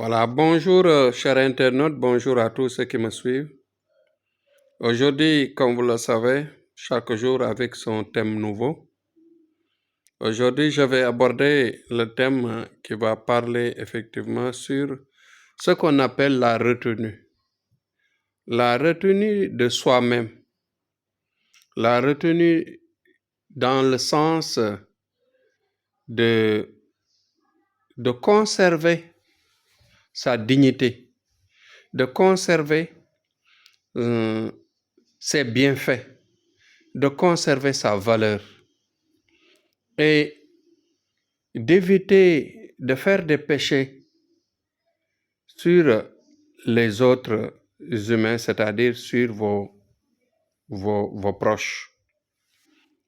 Voilà, bonjour chers internautes, bonjour à tous ceux qui me suivent. Aujourd'hui, comme vous le savez, chaque jour avec son thème nouveau. Aujourd'hui, je vais aborder le thème qui va parler effectivement sur ce qu'on appelle la retenue. La retenue de soi-même. La retenue dans le sens de conserver sa dignité, de conserver ses bienfaits, de conserver sa valeur et d'éviter de faire des péchés sur les autres humains, c'est-à-dire sur vos proches,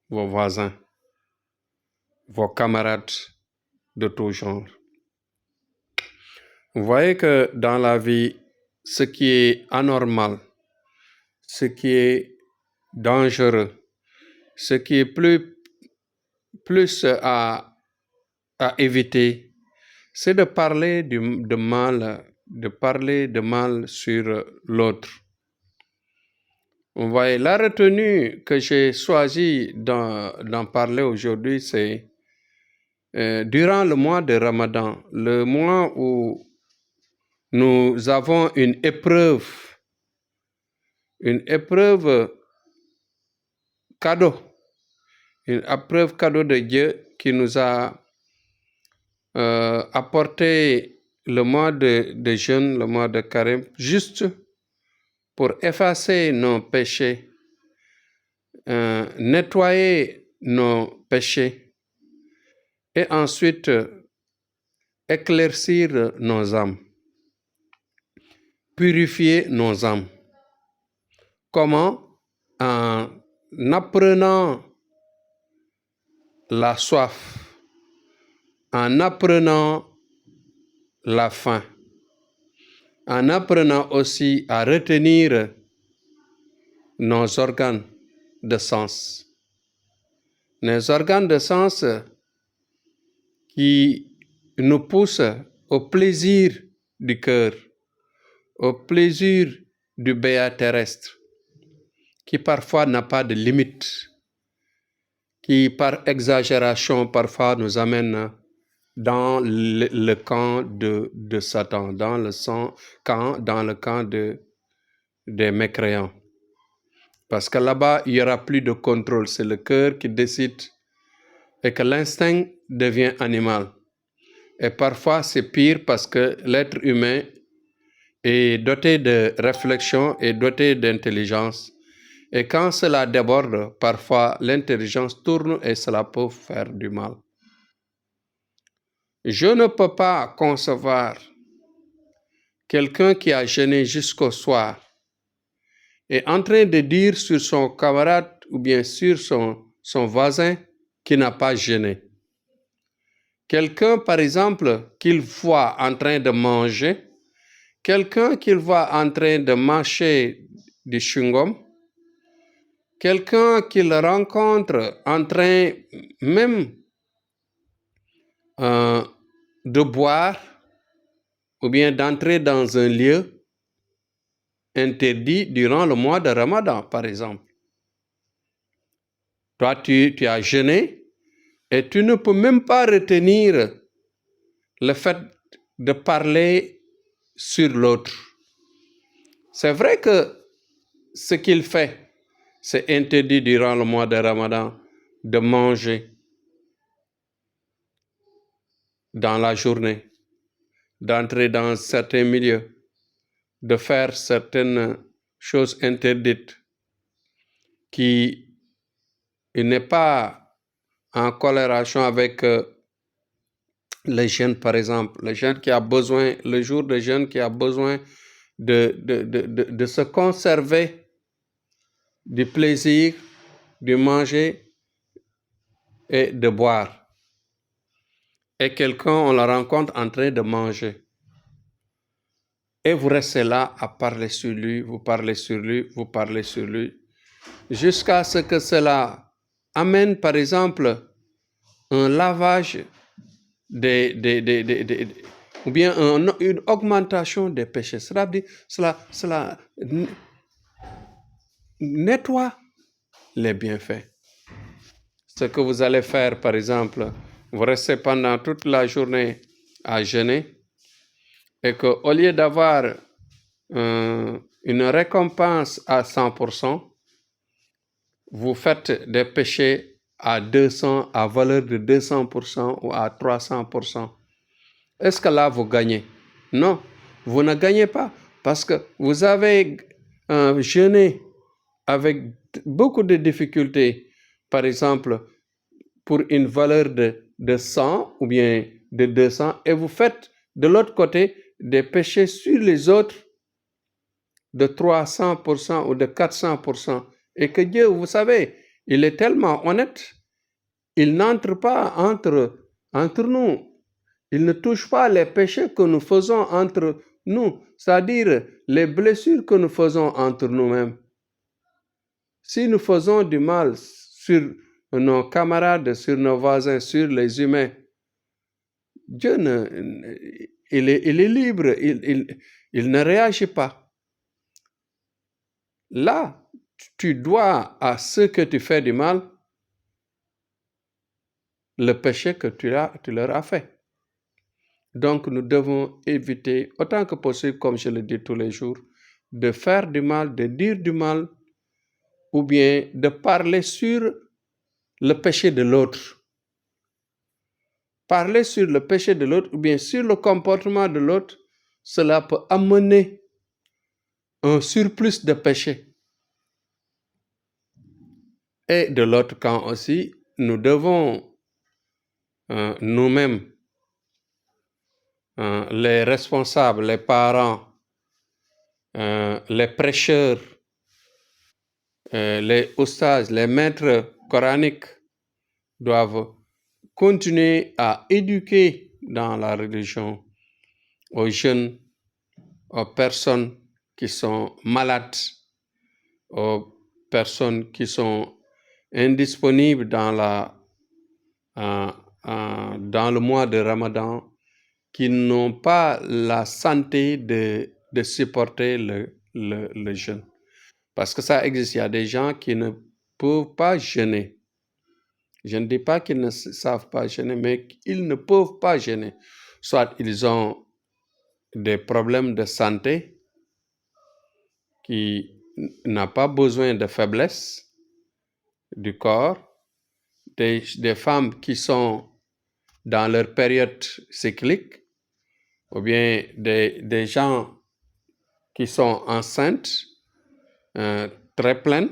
vos voisins, vos camarades de tout genre. Vous voyez que dans la vie, ce qui est anormal, ce qui est dangereux, ce qui est plus à éviter, c'est de parler de mal sur l'autre. Vous voyez, la retenue que j'ai choisi d'en parler aujourd'hui, c'est durant le mois de Ramadan, le mois où nous avons une épreuve cadeau, une épreuve cadeau de Dieu qui nous a apporté le mois de jeûne, le mois de carême, juste pour effacer nos péchés, nettoyer nos péchés et ensuite éclaircir nos âmes, purifier nos âmes. Comment? En apprenant la soif, en apprenant la faim, en apprenant aussi à retenir nos organes de sens. Nos organes de sens qui nous poussent au plaisir du cœur, au plaisir du béat terrestre, qui parfois n'a pas de limite, qui par exagération parfois nous amène dans le camp de Satan, dans le camp des mécréants. Parce que là-bas, il n'y aura plus de contrôle, c'est le cœur qui décide et que l'instinct devient animal. Et parfois, c'est pire parce que l'être humain est doté de réflexion et doté d'intelligence. Et quand cela déborde, parfois l'intelligence tourne et cela peut faire du mal. Je ne peux pas concevoir quelqu'un qui a jeûné jusqu'au soir est en train de dire sur son camarade ou bien sur son voisin qui n'a pas jeûné. Quelqu'un, par exemple, qu'il voit en train de manger, quelqu'un qu'il voit en train de mâcher du chewing-gum, quelqu'un qu'il rencontre en train même de boire ou bien d'entrer dans un lieu interdit durant le mois de Ramadan, par exemple. Toi, tu as jeûné et tu ne peux même pas retenir le fait de parler sur l'autre. C'est vrai que ce qu'il fait, c'est interdit durant le mois de Ramadan de manger dans la journée, d'entrer dans certains milieux, de faire certaines choses interdites qui n'est pas en corrélation avec le jeûne, par exemple. Le jeûne qui a besoin, le jour de jeûne qui a besoin de se conserver du plaisir de manger et de boire. Et quelqu'un, on le rencontre en train de manger. Et vous restez là à parler sur lui, vous parlez sur lui, vous parlez sur lui, jusqu'à ce que cela amène, par exemple, un lavage ou bien une augmentation des péchés. Cela nettoie les bienfaits. Ce que vous allez faire, par exemple, vous restez pendant toute la journée à jeûner et qu'au lieu d'avoir une récompense à 100%, vous faites des péchés à 200, à valeur de 200% ou à 300%. Est-ce que là, vous gagnez? Non, vous ne gagnez pas parce que vous avez jeûné avec beaucoup de difficultés. Par exemple, pour une valeur de 100 ou bien de 200, et vous faites de l'autre côté des péchés sur les autres de 300% ou de 400%. Et que Dieu, vous savez, il est tellement honnête, il n'entre pas entre nous. Il ne touche pas les péchés que nous faisons entre nous, c'est-à-dire les blessures que nous faisons entre nous-mêmes. Si nous faisons du mal sur nos camarades, sur nos voisins, sur les humains, Dieu il est libre, il ne réagit pas. Là, tu dois à ceux que tu fais du mal le péché que tu leur as fait. Donc, nous devons éviter, autant que possible, comme je le dis tous les jours, de faire du mal, de dire du mal, ou bien de parler sur le péché de l'autre. Parler sur le péché de l'autre, ou bien sur le comportement de l'autre, cela peut amener un surplus de péché. Et de l'autre camp aussi, nous devons nous-mêmes, les responsables, les parents, les prêcheurs, les ostages, les maîtres coraniques doivent continuer à éduquer dans la religion aux jeunes, aux personnes qui sont malades, aux personnes qui sont indisponibles dans le mois de Ramadan, qui n'ont pas la santé de supporter le jeûne. Parce que ça existe, il y a des gens qui ne peuvent pas jeûner. Je ne dis pas qu'ils ne savent pas jeûner, mais ils ne peuvent pas jeûner. Soit ils ont des problèmes de santé qui n'ont pas besoin de faiblesse du corps, des femmes qui sont dans leur période cyclique, ou bien des gens qui sont enceintes, très pleines,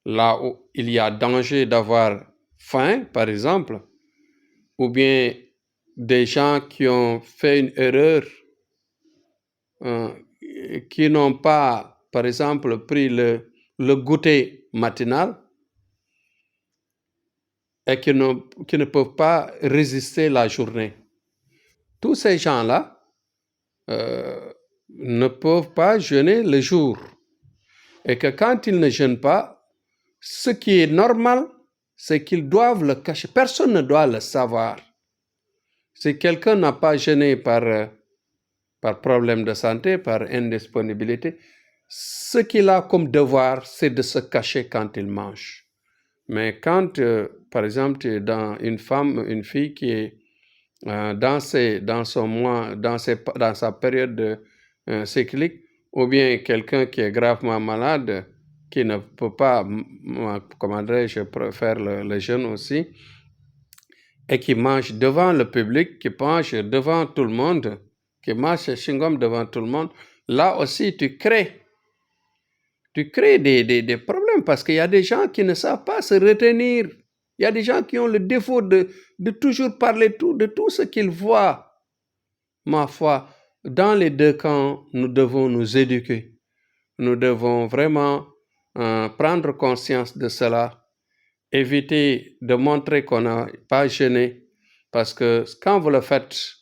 là où il y a danger d'avoir faim, par exemple, ou bien des gens qui ont fait une erreur, qui n'ont pas, par exemple, pris le goûter matinal et qui ne peuvent pas résister la journée. Tous ces gens-là ne peuvent pas jeûner le jour. Et que quand ils ne jeûnent pas, ce qui est normal, c'est qu'ils doivent le cacher. Personne ne doit le savoir. Si quelqu'un n'a pas jeûné par problème de santé, par indisponibilité, ce qu'il a comme devoir, c'est de se cacher quand il mange. Mais quand, par exemple, tu es dans une fille qui est dans sa période cyclique, ou bien quelqu'un qui est gravement malade, qui ne peut pas, comment dirais-je, faire le jeûne aussi, et qui mange devant le public, qui mange devant tout le monde, qui mange ce chewing-gum devant tout le monde, là aussi tu crées des problèmes parce qu'il y a des gens qui ne savent pas se retenir. Il y a des gens qui ont le défaut de toujours parler de tout ce qu'ils voient. Ma foi, dans les deux camps, nous devons nous éduquer. Nous devons vraiment prendre conscience de cela, éviter de montrer qu'on n'a pas jeûné, parce que quand vous le faites,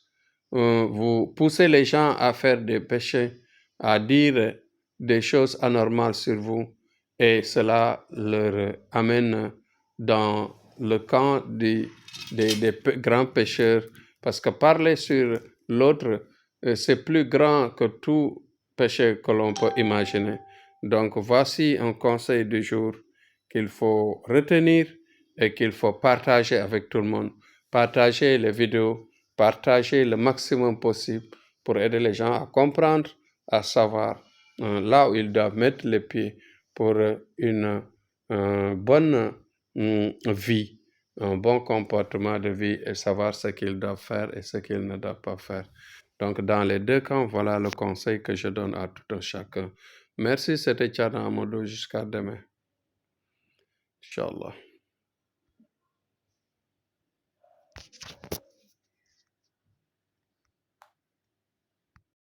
vous poussez les gens à faire des péchés, à dire des choses anormales sur vous, et cela leur amène dans le camp des grands pécheurs, parce que parler sur L'autre, c'est plus grand que tout péché que l'on peut imaginer. Donc voici un conseil du jour qu'il faut retenir et qu'il faut partager avec tout le monde. Partager les vidéos, partager le maximum possible pour aider les gens à comprendre, à savoir là où ils doivent mettre les pieds pour une bonne vie, un bon comportement de vie et savoir ce qu'ils doivent faire et ce qu'ils ne doivent pas faire. Donc, dans les deux cas, voilà le conseil que je donne à tout un chacun. Merci, c'était Tchana Amadou. Jusqu'à demain. Inch'Allah.